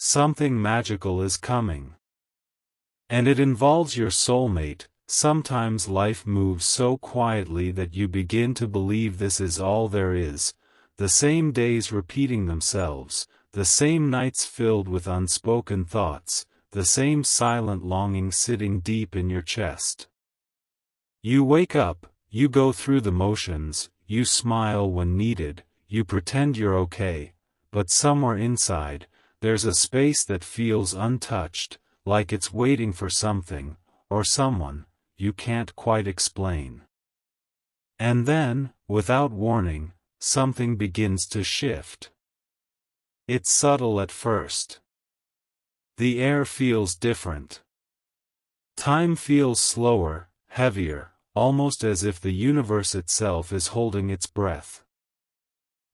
something magical is coming. And it involves your soulmate. Sometimes life moves so quietly that you begin to believe this is all there is, the same days repeating themselves, the same nights filled with unspoken thoughts, the same silent longing sitting deep in your chest. You wake up, you go through the motions, you smile when needed, you pretend you're okay, but somewhere inside, there's a space that feels untouched, like it's waiting for something, or someone, you can't quite explain. And then, without warning, something begins to shift. It's subtle at first. The air feels different. Time feels slower, heavier, almost as if the universe itself is holding its breath.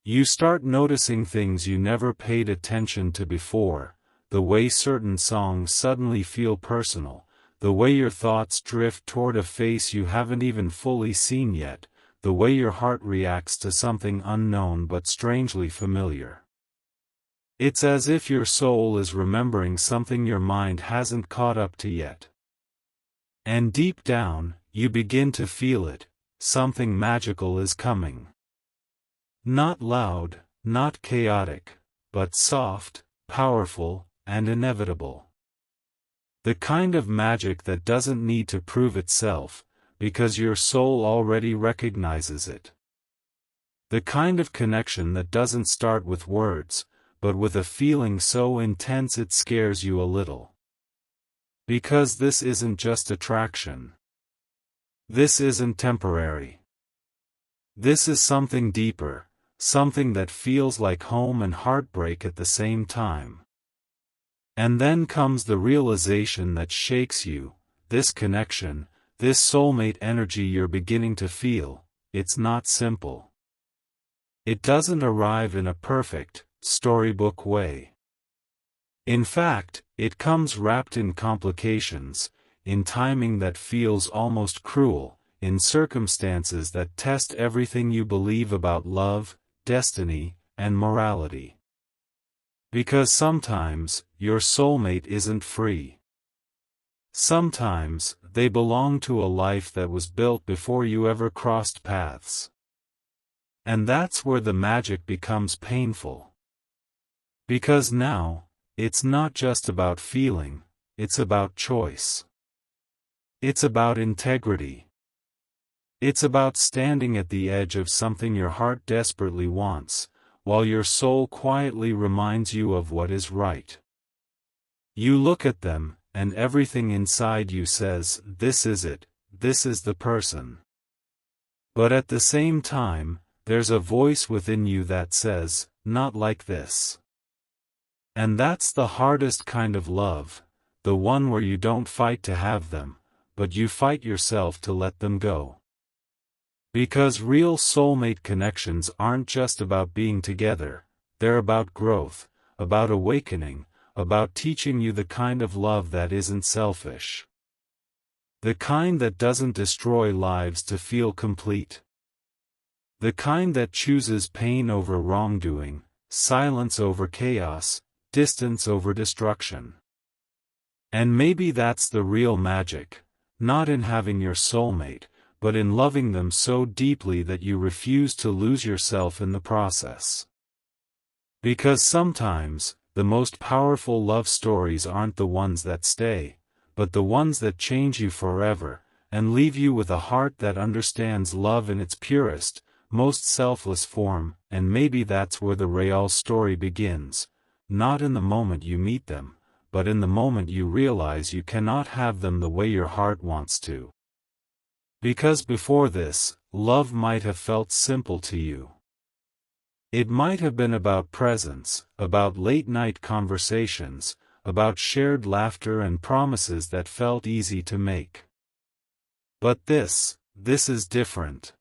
You start noticing things you never paid attention to before, the way certain songs suddenly feel personal, the way your thoughts drift toward a face you haven't even fully seen yet, the way your heart reacts to something unknown but strangely familiar. It's as if your soul is remembering something your mind hasn't caught up to yet. And deep down, you begin to feel it, something magical is coming. Not loud, not chaotic, but soft, powerful, and inevitable. The kind of magic that doesn't need to prove itself, because your soul already recognizes it. The kind of connection that doesn't start with words, but with a feeling so intense it scares you a little. Because this isn't just attraction. This isn't temporary. This is something deeper, something that feels like home and heartbreak at the same time. And then comes the realization that shakes you, this connection, this soulmate energy you're beginning to feel, it's not simple. It doesn't arrive in a perfect, storybook way. In fact, it comes wrapped in complications, in timing that feels almost cruel, in circumstances that test everything you believe about love, destiny, and morality. Because sometimes, your soulmate isn't free. Sometimes, they belong to a life that was built before you ever crossed paths. And that's where the magic becomes painful. Because now, it's not just about feeling, it's about choice. It's about integrity. It's about standing at the edge of something your heart desperately wants, while your soul quietly reminds you of what is right. You look at them, and everything inside you says, this is it, this is the person. But at the same time, there's a voice within you that says, not like this. And that's the hardest kind of love, the one where you don't fight to have them, but you fight yourself to let them go. Because real soulmate connections aren't just about being together, they're about growth, about awakening, about teaching you the kind of love that isn't selfish. The kind that doesn't destroy lives to feel complete. The kind that chooses pain over wrongdoing, silence over chaos, distance over destruction. And maybe that's the real magic, not in having your soulmate, but in loving them so deeply that you refuse to lose yourself in the process. Because sometimes, the most powerful love stories aren't the ones that stay, but the ones that change you forever, and leave you with a heart that understands love in its purest, most selfless form. And maybe that's where the real story begins, not in the moment you meet them, but in the moment you realize you cannot have them the way your heart wants to. Because before this, love might have felt simple to you. It might have been about presence, about late-night conversations, about shared laughter and promises that felt easy to make. But this is different.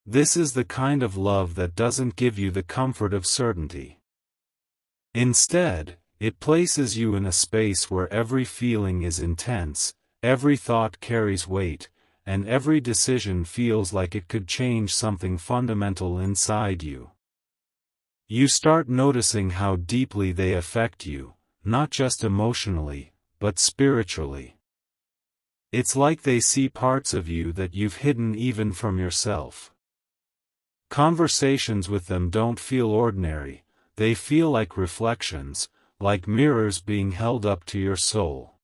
This is the kind of love that doesn't give you the comfort of certainty. Instead, it places you in a space where every feeling is intense, every thought carries weight, and every decision feels like it could change something fundamental inside you. You start noticing how deeply they affect you, not just emotionally, but spiritually. It's like they see parts of you that you've hidden even from yourself. Conversations with them don't feel ordinary, they feel like reflections, like mirrors being held up to your soul.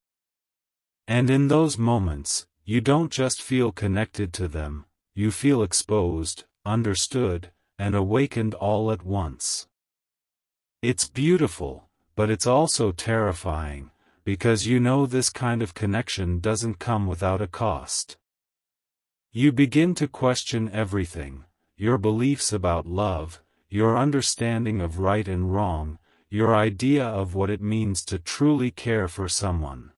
And in those moments, you don't just feel connected to them, you feel exposed, understood, and awakened all at once. It's beautiful, but it's also terrifying, because you know this kind of connection doesn't come without a cost. You begin to question everything, your beliefs about love, your understanding of right and wrong, your idea of what it means to truly care for someone.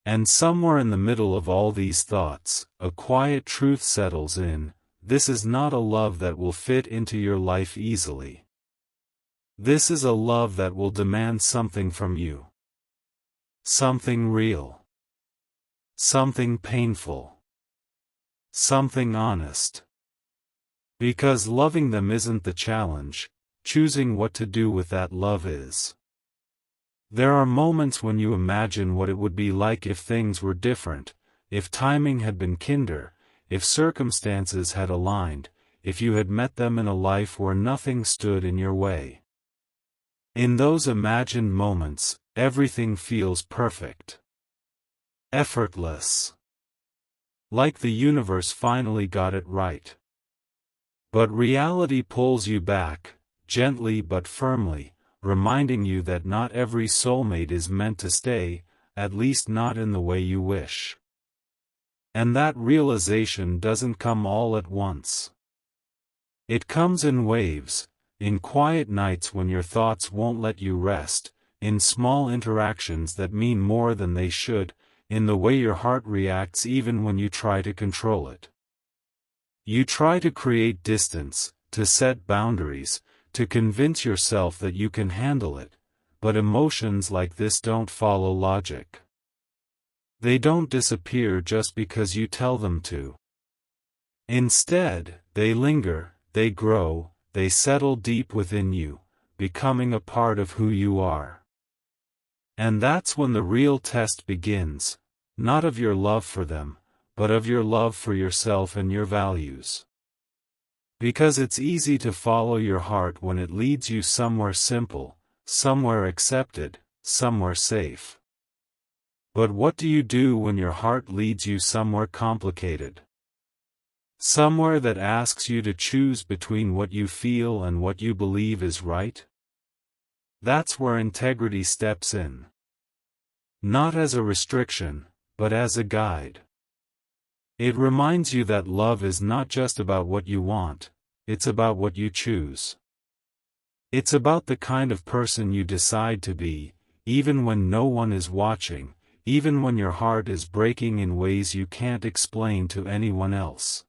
And somewhere in the middle of all these thoughts, a quiet truth settles in: this is not a love that will fit into your life easily. This is a love that will demand something from you. Something real. Something painful. Something honest. Because loving them isn't the challenge, choosing what to do with that love is. There are moments when you imagine what it would be like if things were different, if timing had been kinder, if circumstances had aligned, if you had met them in a life where nothing stood in your way. In those imagined moments, everything feels perfect. Effortless. Like the universe finally got it right. But reality pulls you back, gently but firmly, reminding you that not every soulmate is meant to stay, at least not in the way you wish. And that realization doesn't come all at once. It comes in waves, in quiet nights when your thoughts won't let you rest, in small interactions that mean more than they should, in the way your heart reacts even when you try to control it. You try to create distance, to set boundaries, to convince yourself that you can handle it, but emotions like this don't follow logic. They don't disappear just because you tell them to. Instead, they linger, they grow, they settle deep within you, becoming a part of who you are. And that's when the real test begins, not of your love for them, but of your love for yourself and your values. Because it's easy to follow your heart when it leads you somewhere simple, somewhere accepted, somewhere safe. But what do you do when your heart leads you somewhere complicated? Somewhere that asks you to choose between what you feel and what you believe is right? That's where integrity steps in. Not as a restriction, but as a guide. It reminds you that love is not just about what you want, it's about what you choose. It's about the kind of person you decide to be, even when no one is watching, even when your heart is breaking in ways you can't explain to anyone else.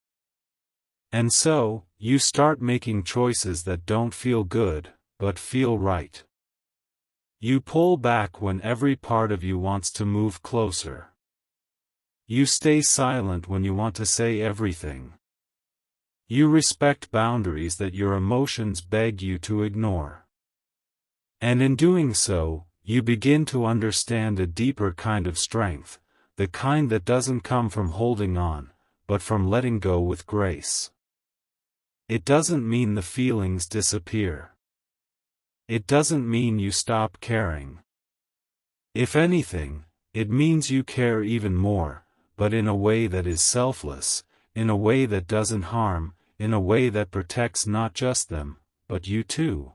And so, you start making choices that don't feel good, but feel right. You pull back when every part of you wants to move closer. You stay silent when you want to say everything. You respect boundaries that your emotions beg you to ignore. And in doing so, you begin to understand a deeper kind of strength, the kind that doesn't come from holding on, but from letting go with grace. It doesn't mean the feelings disappear. It doesn't mean you stop caring. If anything, it means you care even more, but in a way that is selfless, in a way that doesn't harm, in a way that protects not just them, but you too.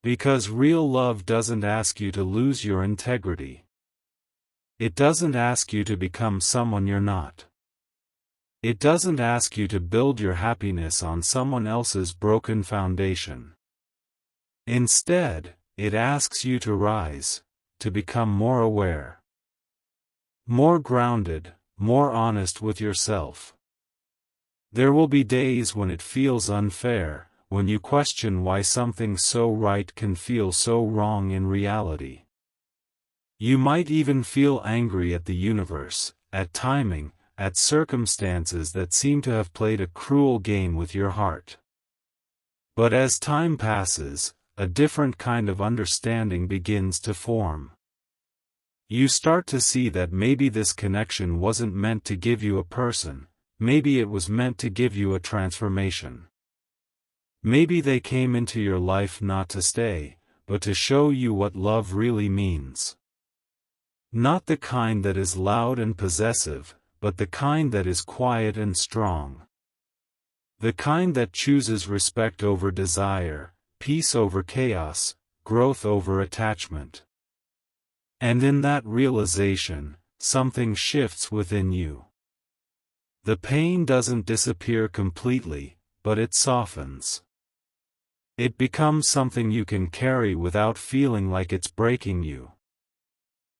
Because real love doesn't ask you to lose your integrity. It doesn't ask you to become someone you're not. It doesn't ask you to build your happiness on someone else's broken foundation. Instead, it asks you to rise, to become more aware. More grounded, more honest with yourself. There will be days when it feels unfair, when you question why something so right can feel so wrong in reality. You might even feel angry at the universe, at timing, at circumstances that seem to have played a cruel game with your heart. But as time passes, a different kind of understanding begins to form. You start to see that maybe this connection wasn't meant to give you a person, maybe it was meant to give you a transformation. Maybe they came into your life not to stay, but to show you what love really means. Not the kind that is loud and possessive, but the kind that is quiet and strong. The kind that chooses respect over desire, peace over chaos, growth over attachment. And in that realization, something shifts within you. The pain doesn't disappear completely, but it softens. It becomes something you can carry without feeling like it's breaking you.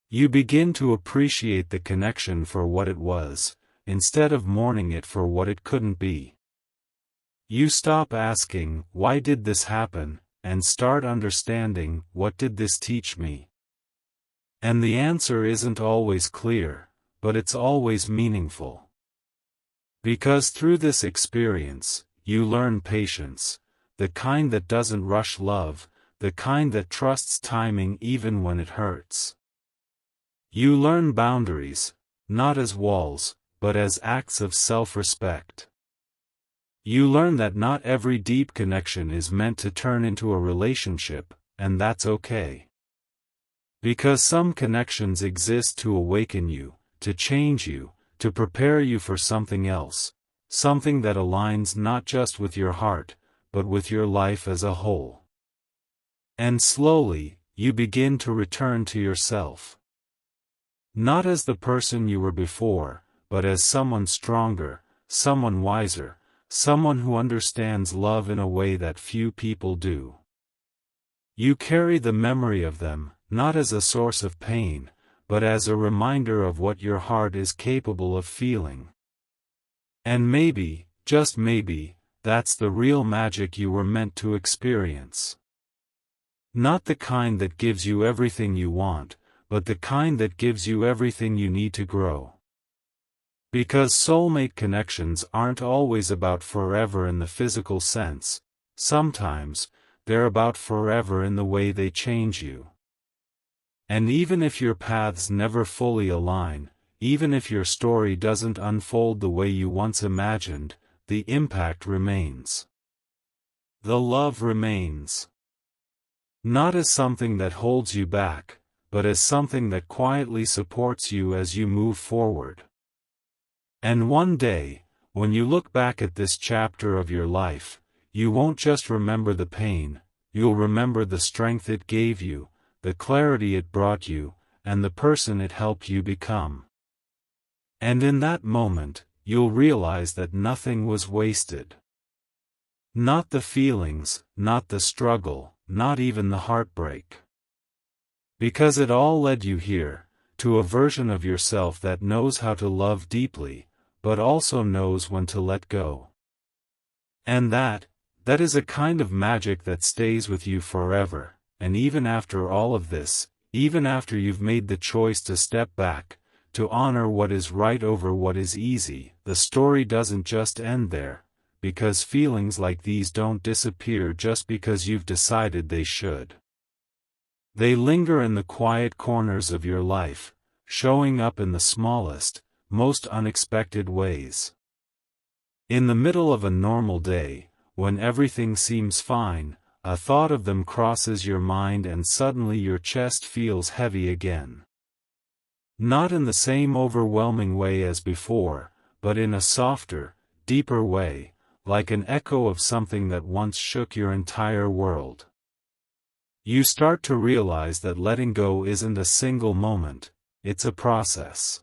You begin to appreciate the connection for what it was, instead of mourning it for what it couldn't be. You stop asking, "Why did this happen?" and start understanding, "What did this teach me?" And the answer isn't always clear, but it's always meaningful. Because through this experience, you learn patience, the kind that doesn't rush love, the kind that trusts timing even when it hurts. You learn boundaries, not as walls, but as acts of self-respect. You learn that not every deep connection is meant to turn into a relationship, and that's okay. Because some connections exist to awaken you, to change you, to prepare you for something else, something that aligns not just with your heart, but with your life as a whole. And slowly, you begin to return to yourself. Not as the person you were before, but as someone stronger, someone wiser, someone who understands love in a way that few people do. You carry the memory of them, not as a source of pain, but as a reminder of what your heart is capable of feeling. And maybe, just maybe, that's the real magic you were meant to experience. Not the kind that gives you everything you want, but the kind that gives you everything you need to grow. Because soulmate connections aren't always about forever in the physical sense, sometimes, they're about forever in the way they change you. And even if your paths never fully align, even if your story doesn't unfold the way you once imagined, the impact remains. The love remains. Not as something that holds you back, but as something that quietly supports you as you move forward. And one day, when you look back at this chapter of your life, you won't just remember the pain, you'll remember the strength it gave you, the clarity it brought you, and the person it helped you become. And in that moment, you'll realize that nothing was wasted. Not the feelings, not the struggle, not even the heartbreak. Because it all led you here, to a version of yourself that knows how to love deeply, but also knows when to let go. And that is a kind of magic that stays with you forever, and even after all of this, even after you've made the choice to step back, to honor what is right over what is easy, the story doesn't just end there, because feelings like these don't disappear just because you've decided they should. They linger in the quiet corners of your life, showing up in the smallest, most unexpected ways. In the middle of a normal day, when everything seems fine, a thought of them crosses your mind and suddenly your chest feels heavy again. Not in the same overwhelming way as before, but in a softer, deeper way, like an echo of something that once shook your entire world. You start to realize that letting go isn't a single moment, it's a process.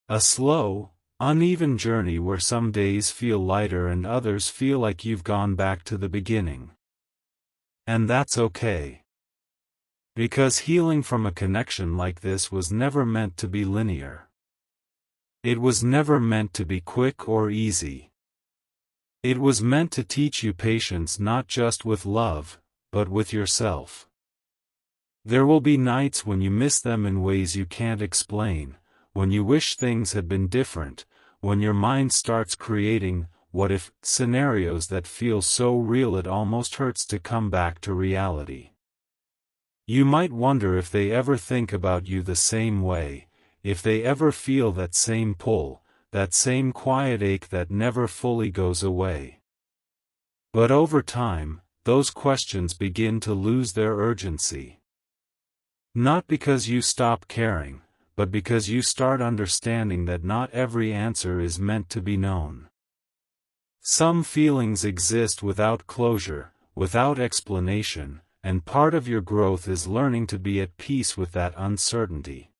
A slow, uneven journey where some days feel lighter and others feel like you've gone back to the beginning. And that's okay. Because healing from a connection like this was never meant to be linear. It was never meant to be quick or easy. It was meant to teach you patience not just with love, but with yourself. There will be nights when you miss them in ways you can't explain, when you wish things had been different, when your mind starts creating, what-if scenarios that feel so real it almost hurts to come back to reality. You might wonder if they ever think about you the same way, if they ever feel that same pull, that same quiet ache that never fully goes away. But over time, those questions begin to lose their urgency. Not because you stop caring, but because you start understanding that not every answer is meant to be known. Some feelings exist without closure, without explanation, and part of your growth is learning to be at peace with that uncertainty.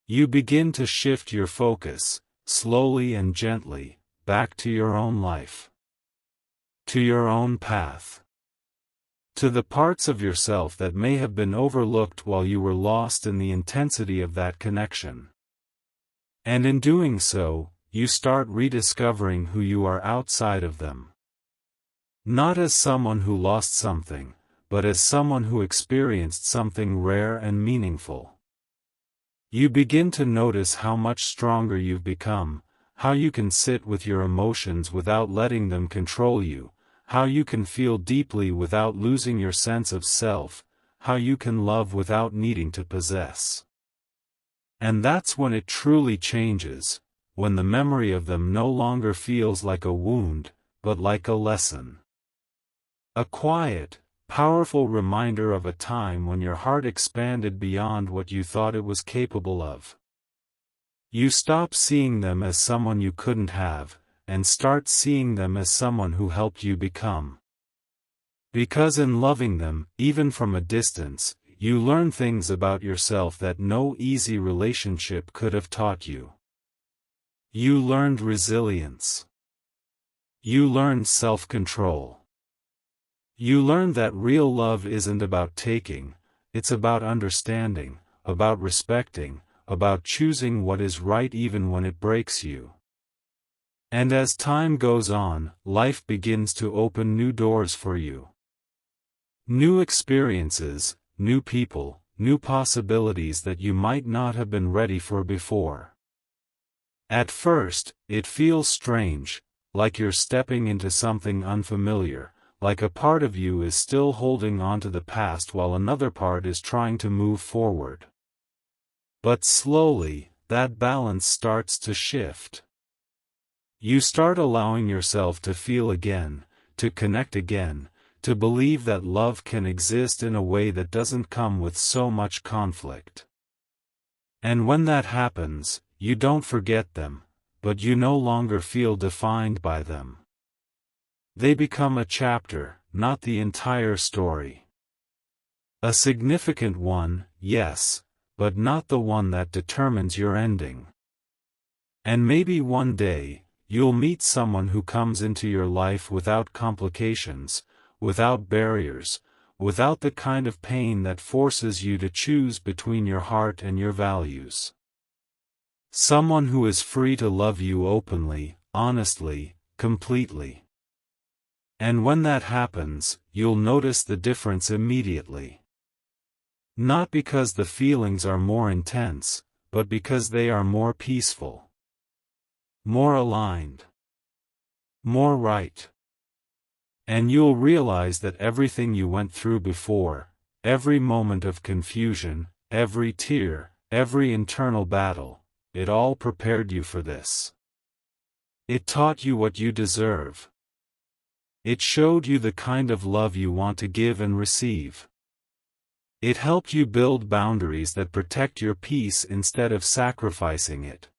You begin to shift your focus, slowly and gently, back to your own life. To your own path. To the parts of yourself that may have been overlooked while you were lost in the intensity of that connection. And in doing so, you start rediscovering who you are outside of them. Not as someone who lost something, but as someone who experienced something rare and meaningful. You begin to notice how much stronger you've become, how you can sit with your emotions without letting them control you, how you can feel deeply without losing your sense of self, how you can love without needing to possess. And that's when it truly changes, when the memory of them no longer feels like a wound, but like a lesson. A quiet, powerful reminder of a time when your heart expanded beyond what you thought it was capable of. You stop seeing them as someone you couldn't have, and start seeing them as someone who helped you become. Because in loving them, even from a distance, you learn things about yourself that no easy relationship could have taught you. You learned resilience. You learned self-control. You learned that real love isn't about taking, it's about understanding, about respecting, about choosing what is right even when it breaks you. And as time goes on, life begins to open new doors for you. New experiences, new people, new possibilities that you might not have been ready for before. At first, it feels strange, like you're stepping into something unfamiliar, like a part of you is still holding on to the past while another part is trying to move forward. But slowly, that balance starts to shift. You start allowing yourself to feel again, to connect again, to believe that love can exist in a way that doesn't come with so much conflict. And when that happens, you don't forget them, but you no longer feel defined by them. They become a chapter, not the entire story. A significant one, yes, but not the one that determines your ending. And maybe one day, you'll meet someone who comes into your life without complications, without barriers, without the kind of pain that forces you to choose between your heart and your values. Someone who is free to love you openly, honestly, completely. And when that happens, you'll notice the difference immediately. Not because the feelings are more intense, but because they are more peaceful. More aligned. More right. And you'll realize that everything you went through before, every moment of confusion, every tear, every internal battle, it all prepared you for this. It taught you what you deserve. It showed you the kind of love you want to give and receive. It helped you build boundaries that protect your peace instead of sacrificing it.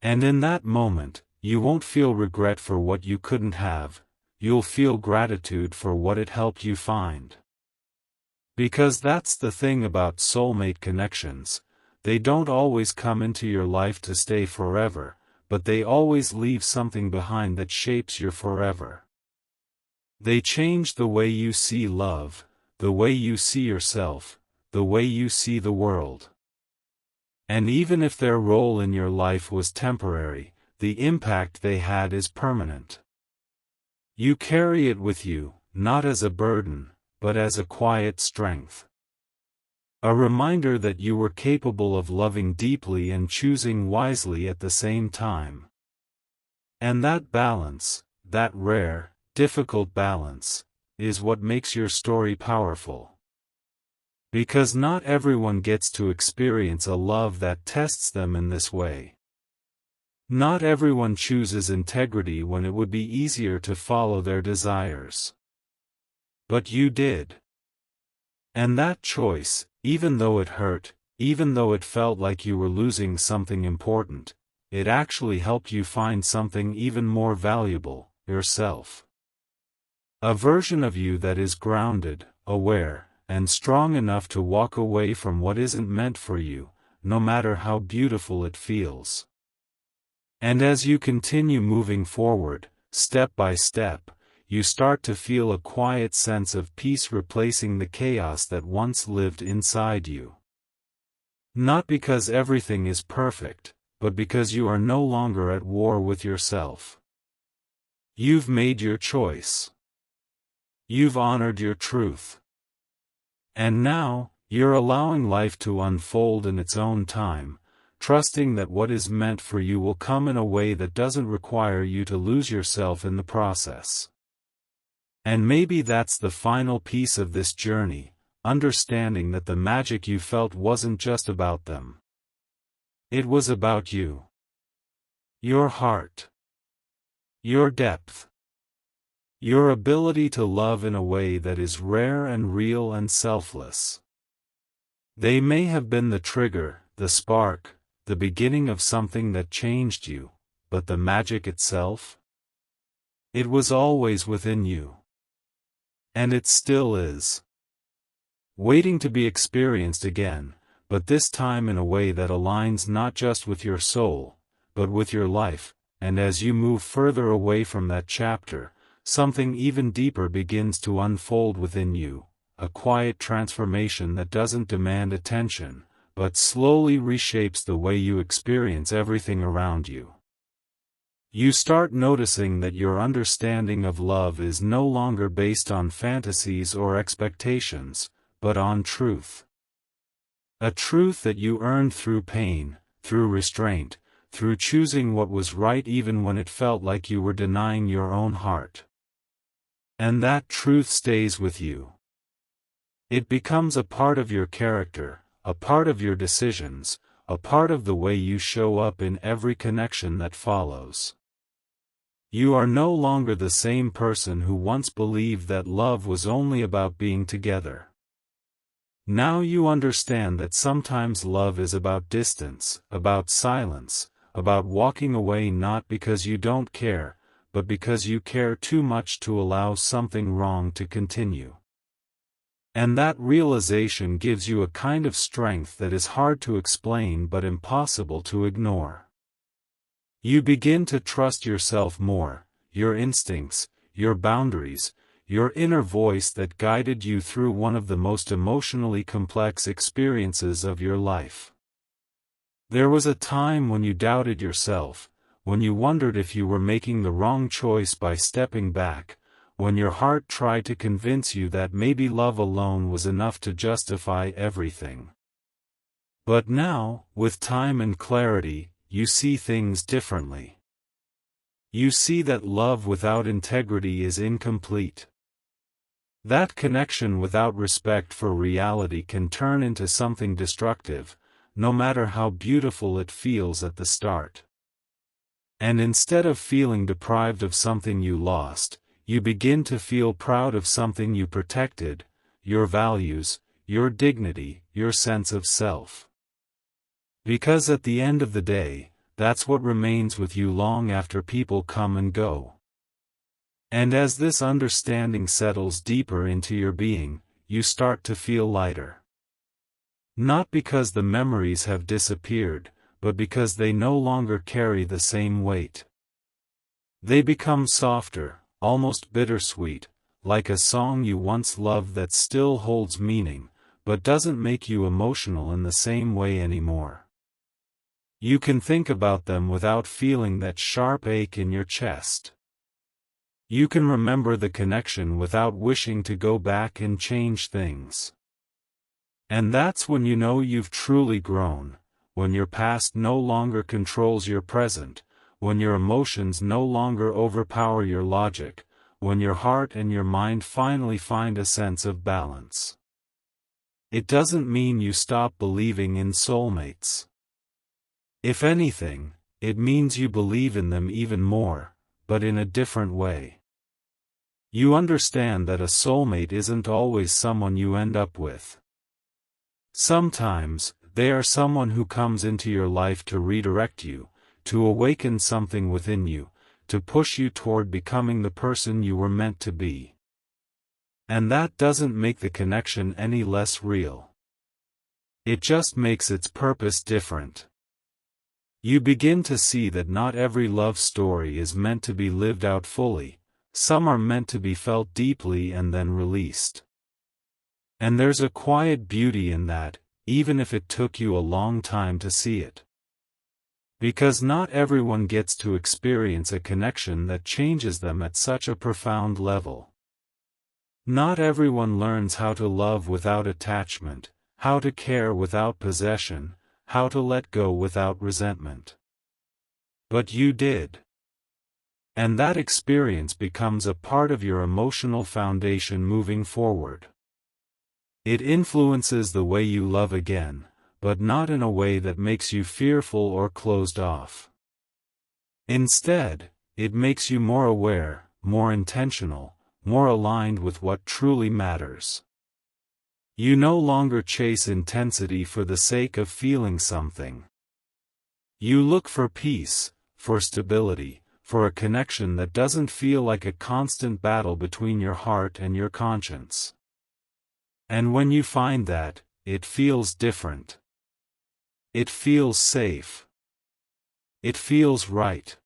And in that moment, you won't feel regret for what you couldn't have, you'll feel gratitude for what it helped you find. Because that's the thing about soulmate connections, they don't always come into your life to stay forever, but they always leave something behind that shapes your forever. They change the way you see love, the way you see yourself, the way you see the world. And even if their role in your life was temporary, the impact they had is permanent. You carry it with you, not as a burden, but as a quiet strength. A reminder that you were capable of loving deeply and choosing wisely at the same time. And that balance, that rare, difficult balance, is what makes your story powerful. Because not everyone gets to experience a love that tests them in this way. Not everyone chooses integrity when it would be easier to follow their desires. But you did. And that choice, even though it hurt, even though it felt like you were losing something important, it actually helped you find something even more valuable, yourself. A version of you that is grounded, aware, and strong enough to walk away from what isn't meant for you, no matter how beautiful it feels. And as you continue moving forward, step by step, you start to feel a quiet sense of peace replacing the chaos that once lived inside you. Not because everything is perfect, but because you are no longer at war with yourself. You've made your choice. You've honored your truth. And now, you're allowing life to unfold in its own time, trusting that what is meant for you will come in a way that doesn't require you to lose yourself in the process. And maybe that's the final piece of this journey, understanding that the magic you felt wasn't just about them. It was about you. Your heart. Your depth. Your ability to love in a way that is rare and real and selfless. They may have been the trigger, the spark, the beginning of something that changed you, but the magic itself? It was always within you. And it still is. Waiting to be experienced again, but this time in a way that aligns not just with your soul, but with your life, and as you move further away from that chapter, something even deeper begins to unfold within you, a quiet transformation that doesn't demand attention, but slowly reshapes the way you experience everything around you. You start noticing that your understanding of love is no longer based on fantasies or expectations, but on truth. A truth that you earned through pain, through restraint, through choosing what was right even when it felt like you were denying your own heart. And that truth stays with you. It becomes a part of your character, a part of your decisions, a part of the way you show up in every connection that follows. You are no longer the same person who once believed that love was only about being together. Now you understand that sometimes love is about distance, about silence, about walking away not because you don't care, but because you care too much to allow something wrong to continue. And that realization gives you a kind of strength that is hard to explain but impossible to ignore. You begin to trust yourself more, your instincts, your boundaries, your inner voice that guided you through one of the most emotionally complex experiences of your life. There was a time when you doubted yourself, when you wondered if you were making the wrong choice by stepping back, when your heart tried to convince you that maybe love alone was enough to justify everything. But now, with time and clarity, you see things differently. You see that love without integrity is incomplete. That connection without respect for reality can turn into something destructive, no matter how beautiful it feels at the start. And instead of feeling deprived of something you lost, you begin to feel proud of something you protected, your values, your dignity, your sense of self. Because at the end of the day, that's what remains with you long after people come and go. And as this understanding settles deeper into your being, you start to feel lighter. Not because the memories have disappeared, but because they no longer carry the same weight. They become softer, almost bittersweet, like a song you once loved that still holds meaning, but doesn't make you emotional in the same way anymore. You can think about them without feeling that sharp ache in your chest. You can remember the connection without wishing to go back and change things. And that's when you know you've truly grown, when your past no longer controls your present, when your emotions no longer overpower your logic, when your heart and your mind finally find a sense of balance. It doesn't mean you stop believing in soulmates. If anything, it means you believe in them even more, but in a different way. You understand that a soulmate isn't always someone you end up with. Sometimes, they are someone who comes into your life to redirect you, to awaken something within you, to push you toward becoming the person you were meant to be. And that doesn't make the connection any less real. It just makes its purpose different. You begin to see that not every love story is meant to be lived out fully, some are meant to be felt deeply and then released. And there's a quiet beauty in that, even if it took you a long time to see it. Because not everyone gets to experience a connection that changes them at such a profound level. Not everyone learns how to love without attachment, how to care without possession, how to let go without resentment. But you did. And that experience becomes a part of your emotional foundation moving forward. It influences the way you love again, but not in a way that makes you fearful or closed off. Instead, it makes you more aware, more intentional, more aligned with what truly matters. You no longer chase intensity for the sake of feeling something. You look for peace, for stability, for a connection that doesn't feel like a constant battle between your heart and your conscience. And when you find that, it feels different. It feels safe. It feels right.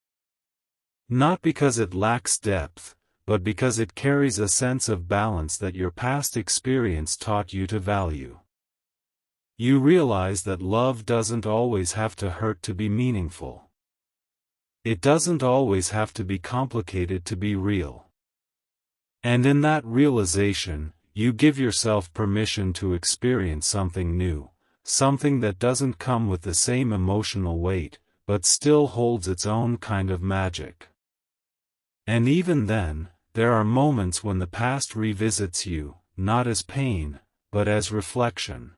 Not because it lacks depth, but because it carries a sense of balance that your past experience taught you to value. You realize that love doesn't always have to hurt to be meaningful. It doesn't always have to be complicated to be real. And in that realization, you give yourself permission to experience something new, something that doesn't come with the same emotional weight, but still holds its own kind of magic. And even then, there are moments when the past revisits you, not as pain, but as reflection.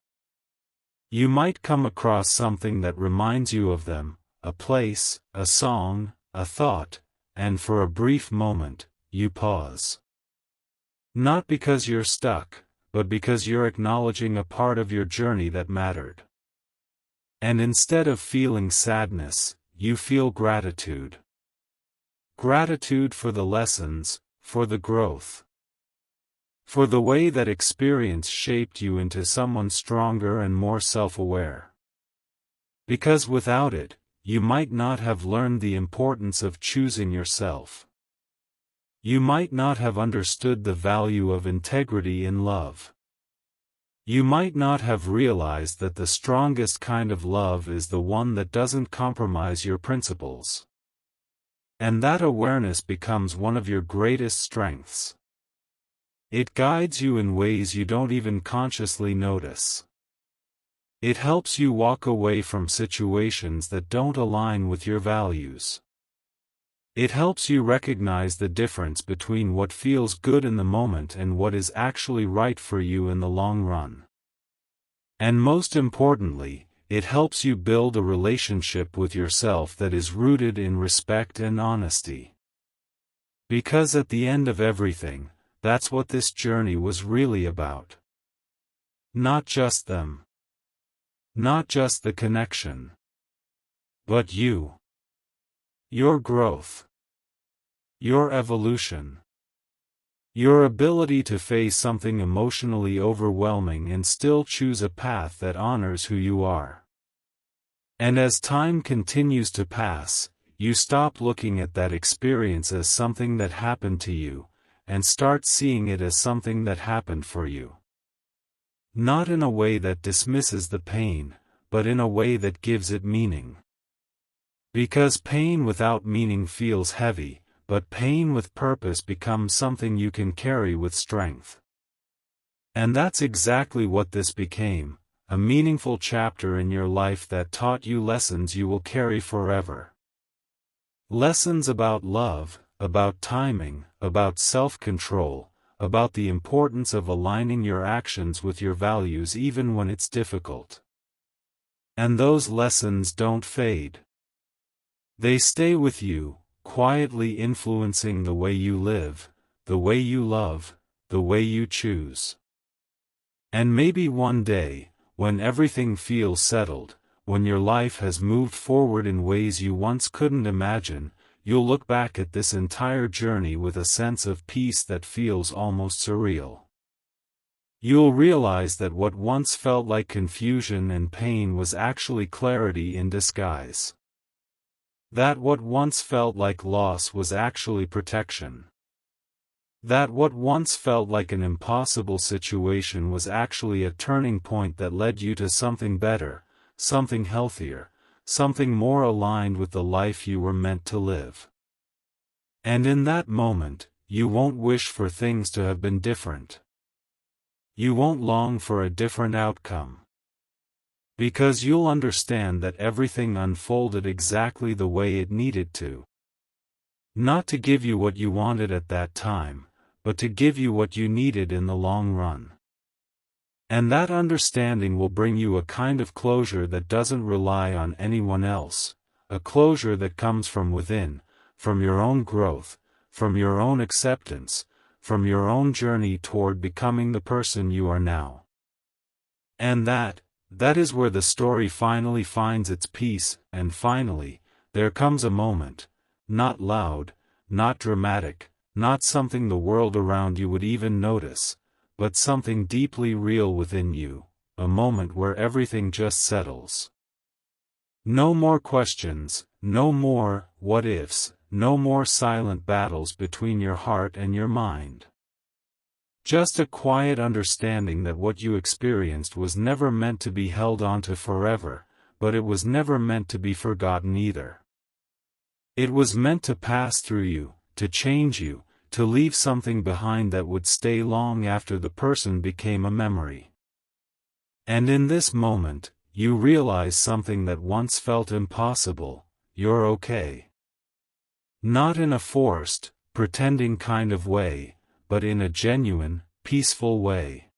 You might come across something that reminds you of them, a place, a song, a thought, and for a brief moment, you pause. Not because you're stuck, but because you're acknowledging a part of your journey that mattered. And instead of feeling sadness, you feel gratitude. Gratitude for the lessons, for the growth. For the way that experience shaped you into someone stronger and more self-aware. Because without it, you might not have learned the importance of choosing yourself. You might not have understood the value of integrity in love. You might not have realized that the strongest kind of love is the one that doesn't compromise your principles. And that awareness becomes one of your greatest strengths. It guides you in ways you don't even consciously notice. It helps you walk away from situations that don't align with your values. It helps you recognize the difference between what feels good in the moment and what is actually right for you in the long run. And most importantly, it helps you build a relationship with yourself that is rooted in respect and honesty. Because at the end of everything, that's what this journey was really about. Not just them. Not just the connection. But you. Your growth. Your evolution. Your ability to face something emotionally overwhelming and still choose a path that honors who you are. And as time continues to pass, you stop looking at that experience as something that happened to you, and start seeing it as something that happened for you. Not in a way that dismisses the pain, but in a way that gives it meaning. Because pain without meaning feels heavy, but pain with purpose becomes something you can carry with strength. And that's exactly what this became, a meaningful chapter in your life that taught you lessons you will carry forever. Lessons about love, about timing, about self-control, about the importance of aligning your actions with your values even when it's difficult. And those lessons don't fade. They stay with you, quietly influencing the way you live, the way you love, the way you choose. And maybe one day, when everything feels settled, when your life has moved forward in ways you once couldn't imagine, you'll look back at this entire journey with a sense of peace that feels almost surreal. You'll realize that what once felt like confusion and pain was actually clarity in disguise. That what once felt like loss was actually protection. That what once felt like an impossible situation was actually a turning point that led you to something better, something healthier, something more aligned with the life you were meant to live. And in that moment, you won't wish for things to have been different. You won't long for a different outcome. Because you'll understand that everything unfolded exactly the way it needed to. Not to give you what you wanted at that time, but to give you what you needed in the long run. And that understanding will bring you a kind of closure that doesn't rely on anyone else, a closure that comes from within, from your own growth, from your own acceptance, from your own journey toward becoming the person you are now. And that is where the story finally finds its peace, and finally, there comes a moment, not loud, not dramatic, not something the world around you would even notice, but something deeply real within you, a moment where everything just settles. No more questions, no more what-ifs, no more silent battles between your heart and your mind. Just a quiet understanding that what you experienced was never meant to be held onto forever, but it was never meant to be forgotten either. It was meant to pass through you, to change you, to leave something behind that would stay long after the person became a memory. And in this moment, you realize something that once felt impossible: you're okay. Not in a forced, pretending kind of way, but in a genuine, peaceful way.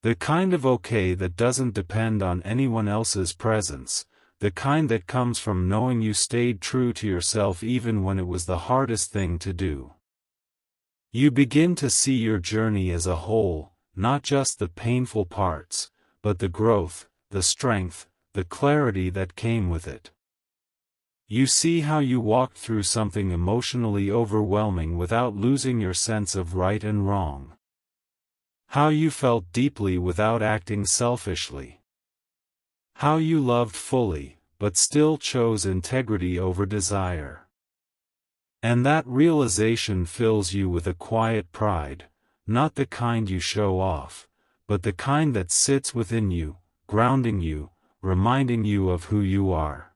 The kind of okay that doesn't depend on anyone else's presence, the kind that comes from knowing you stayed true to yourself even when it was the hardest thing to do. You begin to see your journey as a whole, not just the painful parts, but the growth, the strength, the clarity that came with it. You see how you walked through something emotionally overwhelming without losing your sense of right and wrong. How you felt deeply without acting selfishly. How you loved fully, but still chose integrity over desire. And that realization fills you with a quiet pride, not the kind you show off, but the kind that sits within you, grounding you, reminding you of who you are.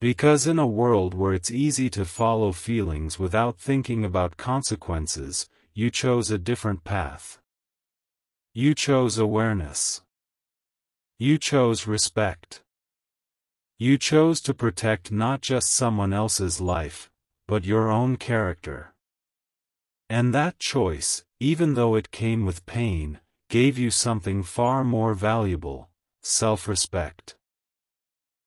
Because in a world where it's easy to follow feelings without thinking about consequences, you chose a different path. You chose awareness. You chose respect. You chose to protect not just someone else's life, but your own character. And that choice, even though it came with pain, gave you something far more valuable: self-respect.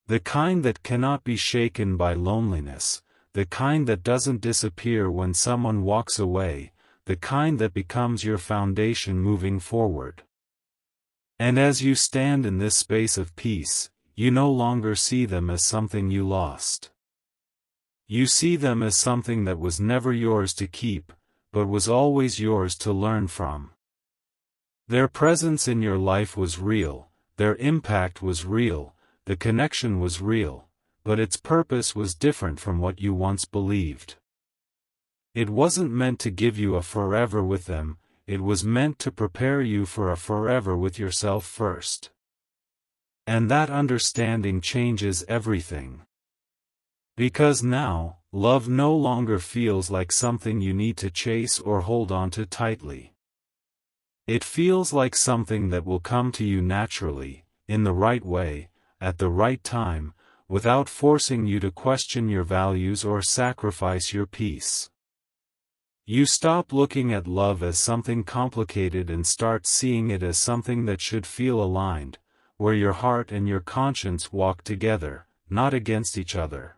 The kind that cannot be shaken by loneliness, the kind that doesn't disappear when someone walks away, the kind that becomes your foundation moving forward. And as you stand in this space of peace, you no longer see them as something you lost. You see them as something that was never yours to keep, but was always yours to learn from. Their presence in your life was real, their impact was real, the connection was real, but its purpose was different from what you once believed. It wasn't meant to give you a forever with them, it was meant to prepare you for a forever with yourself first. And that understanding changes everything. Because now, love no longer feels like something you need to chase or hold on to tightly. It feels like something that will come to you naturally, in the right way, at the right time, without forcing you to question your values or sacrifice your peace. You stop looking at love as something complicated and start seeing it as something that should feel aligned, where your heart and your conscience walk together, not against each other.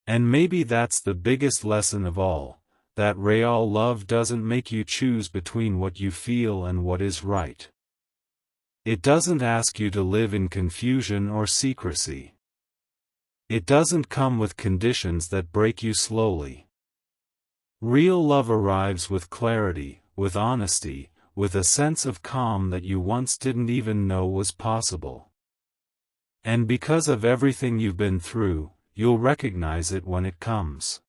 And maybe that's the biggest lesson of all, that real love doesn't make you choose between what you feel and what is right. It doesn't ask you to live in confusion or secrecy. It doesn't come with conditions that break you slowly. Real love arrives with clarity, with honesty, with a sense of calm that you once didn't even know was possible. And because of everything you've been through, you'll recognize it when it comes.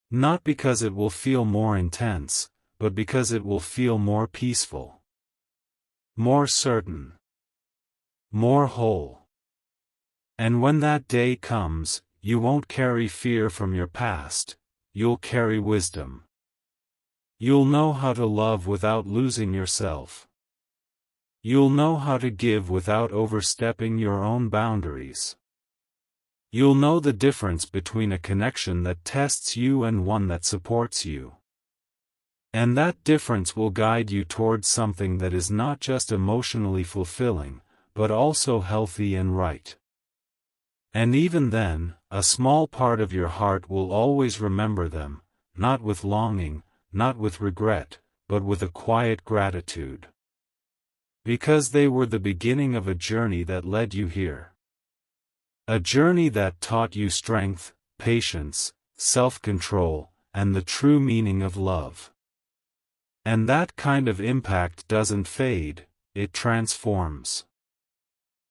Not because it will feel more intense, but because it will feel more peaceful, more certain, more whole. And when that day comes, you won't carry fear from your past. You'll carry wisdom. You'll know how to love without losing yourself. You'll know how to give without overstepping your own boundaries. You'll know the difference between a connection that tests you and one that supports you. And that difference will guide you towards something that is not just emotionally fulfilling, but also healthy and right. And even then, a small part of your heart will always remember them, not with longing, not with regret, but with a quiet gratitude. Because they were the beginning of a journey that led you here. A journey that taught you strength, patience, self-control, and the true meaning of love. And that kind of impact doesn't fade, it transforms.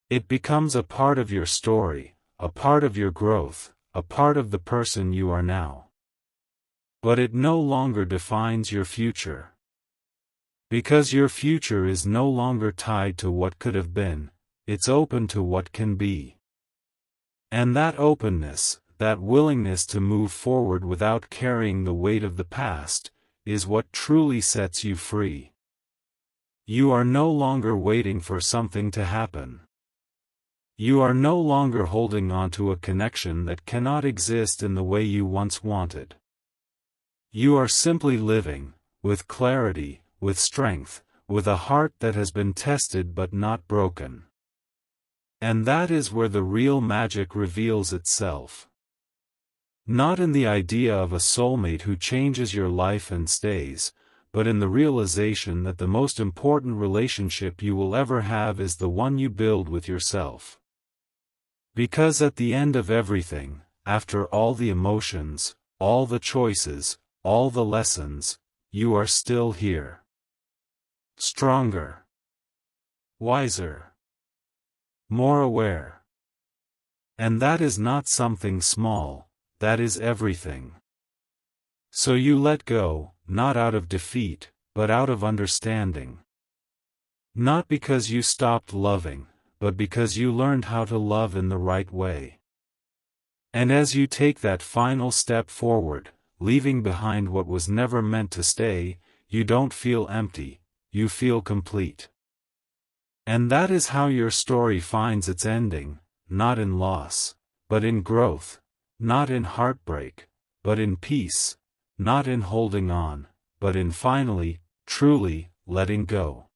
It becomes a part of your story, a part of your growth, a part of the person you are now. But it no longer defines your future. Because your future is no longer tied to what could have been, it's open to what can be. And that openness, that willingness to move forward without carrying the weight of the past, is what truly sets you free. You are no longer waiting for something to happen. You are no longer holding on to a connection that cannot exist in the way you once wanted. You are simply living, with clarity, with strength, with a heart that has been tested but not broken. And that is where the real magic reveals itself. Not in the idea of a soulmate who changes your life and stays, but in the realization that the most important relationship you will ever have is the one you build with yourself. Because at the end of everything, after all the emotions, all the choices, all the lessons, you are still here. Stronger. Wiser. More aware. And that is not something small, that is everything. So you let go, not out of defeat, but out of understanding. Not because you stopped loving, but because you learned how to love in the right way. And as you take that final step forward, leaving behind what was never meant to stay, you don't feel empty, you feel complete. And that is how your story finds its ending, not in loss, but in growth, not in heartbreak, but in peace, not in holding on, but in finally, truly, letting go.